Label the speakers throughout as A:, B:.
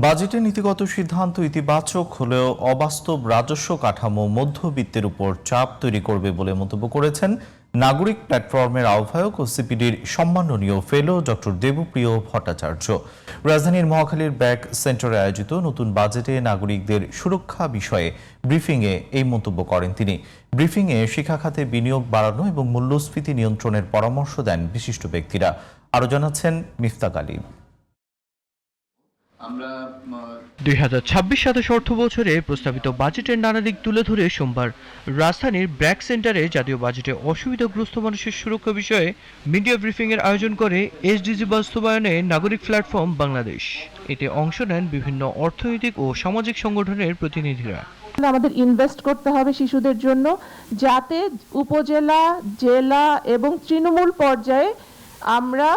A: বাজেটে নীতিগত সিদ্ধান্ত ইতিবাচক হলেও অবাস্তব রাজস্ব কাঠামো মধ্যবিত্তের উপর চাপ তৈরি করবে বলে মন্তব্য করেছেন নাগরিক প্ল্যাটফর্মের আহ্বায়ক ও সিপিডির সম্মাননীয় ফেলো ডক্টর দেবপ্রিয় ভট্টাচার্য। রাজধানীর মহাখালীর ব্যাক সেন্টারে আয়োজিত নতুন বাজেটে নাগরিকদের সুরক্ষা বিষয়ে ব্রিফিংয়ে এই মন্তব্য করেন তিনি। ব্রিফিংয়ে শিক্ষা খাতে বিনিয়োগ বাড়ানো এবং মূল্যস্ফীতি নিয়ন্ত্রণের পরামর্শ দেন বিশিষ্ট ব্যক্তিরা। আরও জানাচ্ছেন মিফতাক আলী।
B: 2026-27 অর্থ বছরে প্রস্তাবিত বাজেটের নানা দিক তুলে ধরে সোমবার রাজধানীর ব্র্যাক সেন্টারে জাতীয় বাজেটে অসুবিধাগ্রস্ত মানুষের সুরক্ষা বিষয়ে মিডিয়া ব্রিফিং এর আয়োজন করে এসডিজি বাস্তবায়নে নাগরিক প্ল্যাটফর্ম বাংলাদেশ। এতে অংশ নেন বিভিন্ন অর্থনৈতিক ও সামাজিক সংগঠনের প্রতিনিধিরা।
C: আমাদের ইনভেস্ট করতে হবে শিশুদের জন্য, যাতে উপজেলা, জেলা এবং তৃণমূল পর্যায়ে আমরা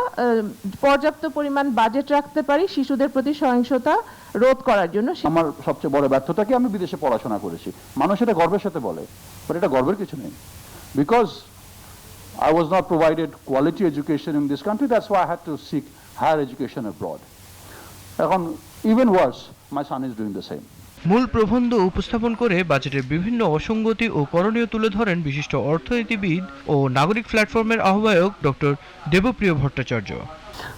C: পর্যাপ্ত পরিমাণ বাজেট রাখতে পারি শিশুদের প্রতি সহিংসতা রোধ করার জন্য।
D: আমার সবচেয়ে বড় ব্যর্থতা কি, আমি বিদেশে পড়াশোনা করেছি, মানুষ এটা গর্বের সাথে বলে, বাট এটা গর্বের কিছু নেই, because I was not provided quality education in this country. That's why I had to seek higher education abroad. এখন even worse, my son is doing the same.
B: মূল প্রবন্ধ উপস্থাপন করে বাজেটের বিভিন্ন অসঙ্গতি ও করণীয় তুলে ধরেন বিশিষ্ট অর্থনীতিবিদ ও নাগরিক প্ল্যাটফর্মের আহ্বায়ক ডক্টর দেবপ্রিয় ভট্টাচার্য।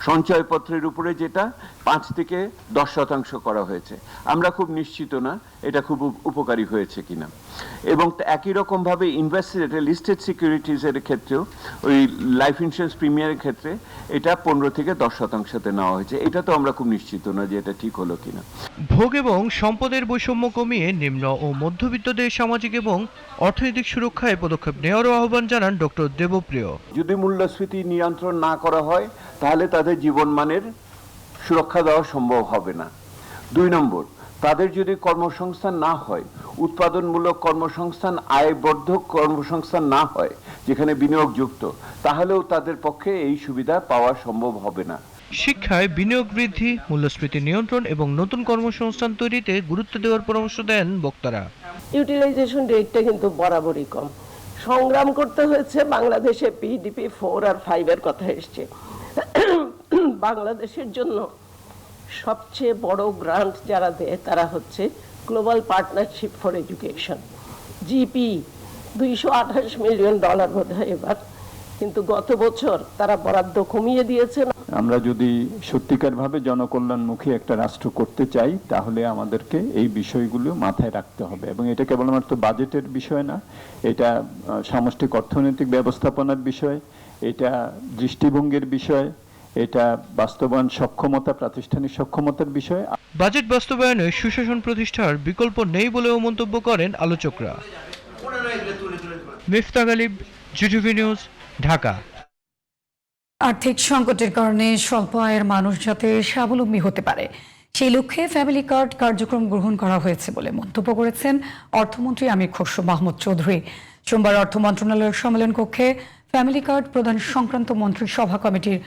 E: সঞ্চয়পত্রের উপরে যেটা 5 থেকে 10% করা হয়েছে, আমরা খুব নিশ্চিত না এটা খুব উপকারী হয়েছে কিনা। এবং একই রকম ভাবে ইনভেস্টেড লিস্টেড সিকিউরিটিজের ক্ষেত্রেও ওই লাইফ ইন্স্যুরেন্স প্রিমিয়ামের ক্ষেত্রে এটা 15 থেকে 10%তে নেওয়া হয়েছে। এটা তো আমরা খুব নিশ্চিত না যে এটা ঠিক হলো কিনা।
B: ভোগ এবং সম্পদের বৈষম্য কমিয়ে নিম্ন ও মধ্যবিত্তদের সামাজিক এবং অর্থনৈতিক সুরক্ষায় পদক্ষেপ নেওয়ারও আহ্বান জানান ডক্টর দেবপ্রিয়।
E: যদি মূল্যস্ফীতি নিয়ন্ত্রণ না করা হয় তাহলে তাদের জীবনমানের সুরক্ষা দেওয়া সম্ভব হবে না। 2 নম্বর, তাদের যদি কর্মসংস্থান না হয়, উৎপাদনমূলক কর্মসংস্থান, আয়বর্ধক কর্মসংস্থান না হয় যেখানে বিনিয়োগযুক্ত, তাহলেও তাদের পক্ষে এই সুবিধা পাওয়া সম্ভব হবে না।
B: শিক্ষায় বিনিয়োগ বৃদ্ধি, মূল্যস্ফীতি নিয়ন্ত্রণ এবং নতুন কর্মসংস্থান তৈরিতে গুরুত্ব দেওয়ার পরামর্শ দেন বক্তারা।
F: ইউটিলাইজেশন রেটটা কিন্তু বরাবরই কম। সংগ্রাম করতে হয়েছে, বাংলাদেশে পিডিপি 4 আর 5 এর কথা এসছে। বাংলাদেশের জন্য সবচেয়ে বড় গ্রান্ট যারা দেয় তারা হচ্ছে global partnership for education, GP, $228 million বোধ হয় এবার, কিন্তু গত বছর তারা বরাদ্দ কমিয়ে দিয়েছে।
G: আমরা যদি সত্যিকারভাবে জনকল্যাণমুখী একটা রাষ্ট্র করতে চাই তাহলে আমাদেরকে এই বিষয়গুলো মাথায় রাখতে হবে, এবং এটা কেবলমাত্র বাজেটের বিষয় না, এটা সামষ্টিক অর্থনৈতিক ব্যবস্থাপনার বিষয়, এটা দৃষ্টিভঙ্গির বিষয়, এটা বাস্তবায়ন সক্ষমতা, প্রাতিষ্ঠানিক সক্ষমতার বিষয়।
B: বাজেট বাস্তবায়নে সুশাসন প্রতিষ্ঠার বিকল্প নেই বলেও মন্তব্য করেন আলোচকরা। মিফতাক আলী, জিটিভি নিউজ, ঢাকা।
H: আর্থিক সংকটের কারণে স্বল্প আয়ের মানুষ যাতে স্বাবলম্বী হতে পারে সেই লক্ষ্যে ফ্যামিলি কার্ড কার্যক্রম গ্রহণ করা হয়েছে বলে মন্তব্য করেছেন অর্থমন্ত্রী আমির খসরু মাহমুদ চৌধুরী। সোমবার অর্থ মন্ত্রণালয়ের সম্মেলন কক্ষে ফ্যামিলি কার্ড প্রদান সংক্রান্ত মন্ত্রিসভা কমিটির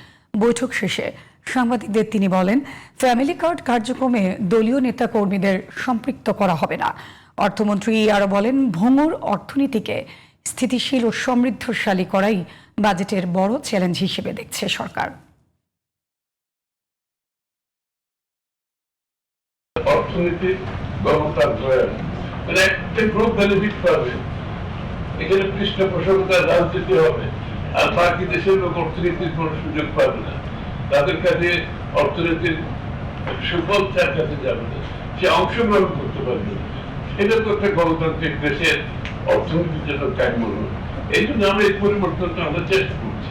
H: বৈঠক শেষে সাংবাদিকদের তিনি বলেন, ফ্যামিলি কার্ড কার্যক্রমে দলীয় নেতা কর্মীদের সম্পৃক্ত করা হবে না। অর্থমন্ত্রী আরও বলেন, ভঙ্গুর অর্থনীতিকে স্থিতিশীল ও সমৃদ্ধশালী করাই বাজেটের বড় চ্যালেঞ্জ হিসেবে দেখছে সরকার।
I: অর্থনীতির গণতান্ত্রিক একটা গ্রুপ বেনিফিট পাবে, এখানে পৃষ্ঠপোষকতার রাজনীতি হবে, আর বাকি দেশের লোক অর্থনীতির কোনো সুযোগ পাবে না, তাদের কাছে অর্থনীতির সুফল তার কাছে যাবে না, সে অংশগ্রহণ করতে পারবে না। এটা তো একটা গণতান্ত্রিক দেশের অর্থনীতির জন্য কাম্য নয়। এই জন্য আমরা এই পরিবর্তনটা আমরা চেষ্টা করছি।